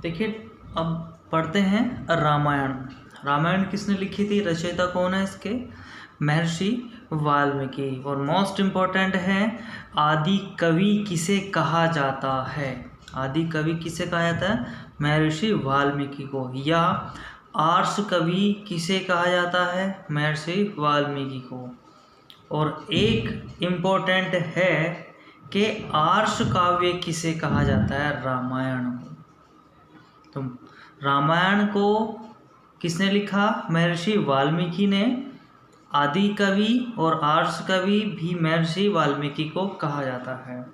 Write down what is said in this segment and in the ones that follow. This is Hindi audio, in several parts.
देखिए अब पढ़ते हैं रामायण। रामायण किसने लिखी थी, रचयिता कौन है इसके, महर्षि वाल्मीकि। और मोस्ट इम्पोर्टेंट है आदि कवि किसे कहा जाता है, आदि कवि किसे कहा जाता है, महर्षि वाल्मीकि को। या आर्ष कवि किसे कहा जाता है, महर्षि वाल्मीकि को। और एक इम्पोर्टेंट है कि आर्ष काव्य किसे कहा जाता है, रामायण को। तो रामायण को किसने लिखा, महर्षि वाल्मीकि ने। आदि कवि और आर्ष कवि भी महर्षि वाल्मीकि को कहा जाता है।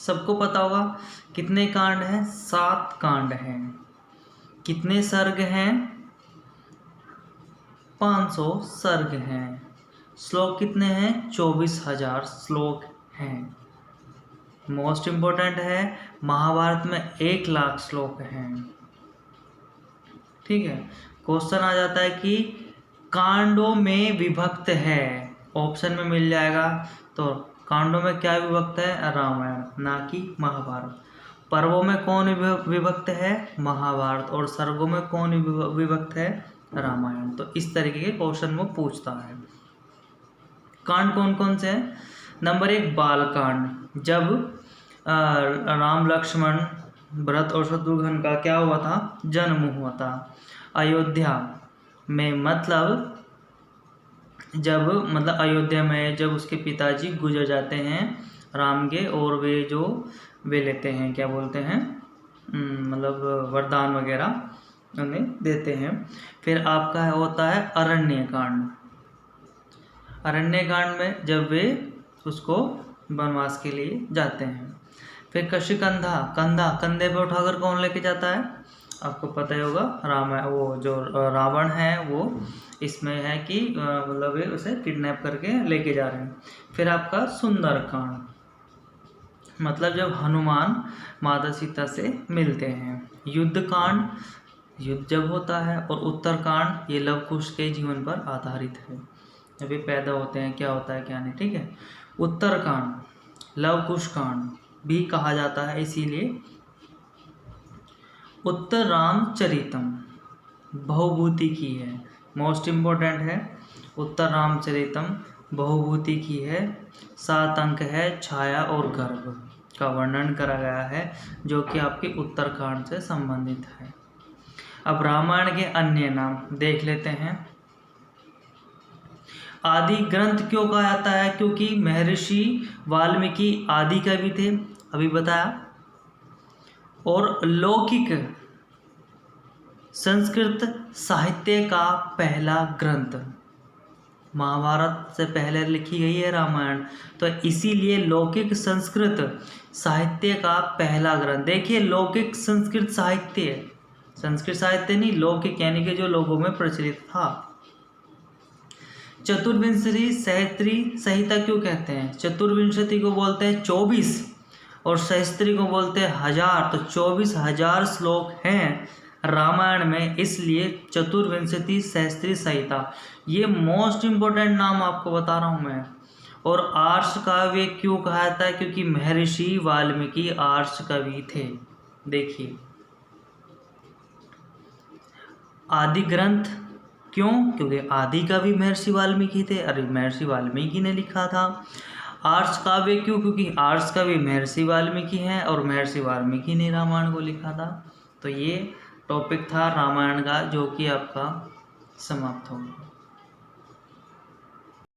सबको पता होगा कितने कांड हैं, 7 कांड हैं। कितने सर्ग हैं, 500 सर्ग हैं। श्लोक कितने हैं, 24,000 श्लोक हैं। मोस्ट इम्पोर्टेंट है महाभारत में 1 लाख श्लोक हैं। ठीक है, क्वेश्चन आ जाता है कि कांडों में विभक्त है, ऑप्शन में मिल जाएगा। तो कांडों में क्या विभक्त है, रामायण, ना कि महाभारत। पर्वों में कौन विभक्त है, महाभारत। और सर्गों में कौन विभक्त है, रामायण। तो इस तरीके के क्वेश्चन वो पूछता है। कांड कौन कौन से हैं, नंबर 1 बाल कांड। जब राम लक्ष्मण भरत और शत्रुघ्न का क्या हुआ था, जन्म हुआ था अयोध्या में। मतलब अयोध्या में जब उसके पिताजी गुजर जाते हैं राम के, और वे लेते हैं, क्या बोलते हैं, मतलब वरदान वगैरह उन्हें देते हैं। फिर आपका होता है अरण्य कांड। अरण्य कांड में जब वे उसको वनवास के लिए जाते हैं। फिर कंधे पे उठाकर कौन लेके जाता है, आपको पता ही होगा, वो जो रावण है वो इसमें है कि मतलब वे उसे किडनैप करके लेके जा रहे हैं। फिर आपका सुंदर कांड, मतलब जब हनुमान माता सीता से मिलते हैं। युद्ध कांड, युद्ध जब होता है। और उत्तर कांड, ये लव कुश के जीवन पर आधारित है, जब ये पैदा होते हैं क्या होता है क्या नहीं। ठीक है, उत्तर कांड लव कुश कांड भी कहा जाता है, इसीलिए उत्तर रामचरितम बहुभूति की है। मोस्ट इम्पोर्टेंट है, उत्तर रामचरितम बहुभूति की है। 7 अंक है, छाया और गर्भ का वर्णन करा गया है, जो कि आपके उत्तरकांड से संबंधित है। अब रामायण के अन्य नाम देख लेते हैं। आदि ग्रंथ क्यों कहा जाता है, क्योंकि महर्षि वाल्मीकि आदि कवि थे, अभी बताया। और लौकिक संस्कृत साहित्य का पहला ग्रंथ, महाभारत से पहले लिखी गई है रामायण, तो इसीलिए लौकिक संस्कृत साहित्य का पहला ग्रंथ। देखिए लौकिक संस्कृत साहित्य, संस्कृत साहित्य नहीं, लौकिक यानी कि जो लोगों में प्रचलित था। चतुर्विंशति सहस्त्री संहिता क्यों कहते हैं, चतुर्विंशति को बोलते हैं 24 और सहस्त्री को बोलते हैं 1000। तो 24,000 श्लोक हैं रामायण में, इसलिए चतुर्विंशति सहस्त्री संहिता। ये मोस्ट इम्पोर्टेंट नाम आपको बता रहा हूँ मैं। और आर्ष काव्य क्यों कहा जाता है, क्योंकि महर्षि वाल्मीकि आर्ष कवि थे। देखिए आदि ग्रंथ क्यों, क्योंकि आदि कवि महर्षि वाल्मीकि थे, अरे महर्षि वाल्मीकि ने लिखा था। आर्ष काव्य क्यों, क्योंकि आर्ष कवि महर्षि वाल्मीकि हैं और महर्षि वाल्मीकि ने रामायण को लिखा था। तो ये टॉपिक था रामायण का, जो कि आपका समाप्त हो गया।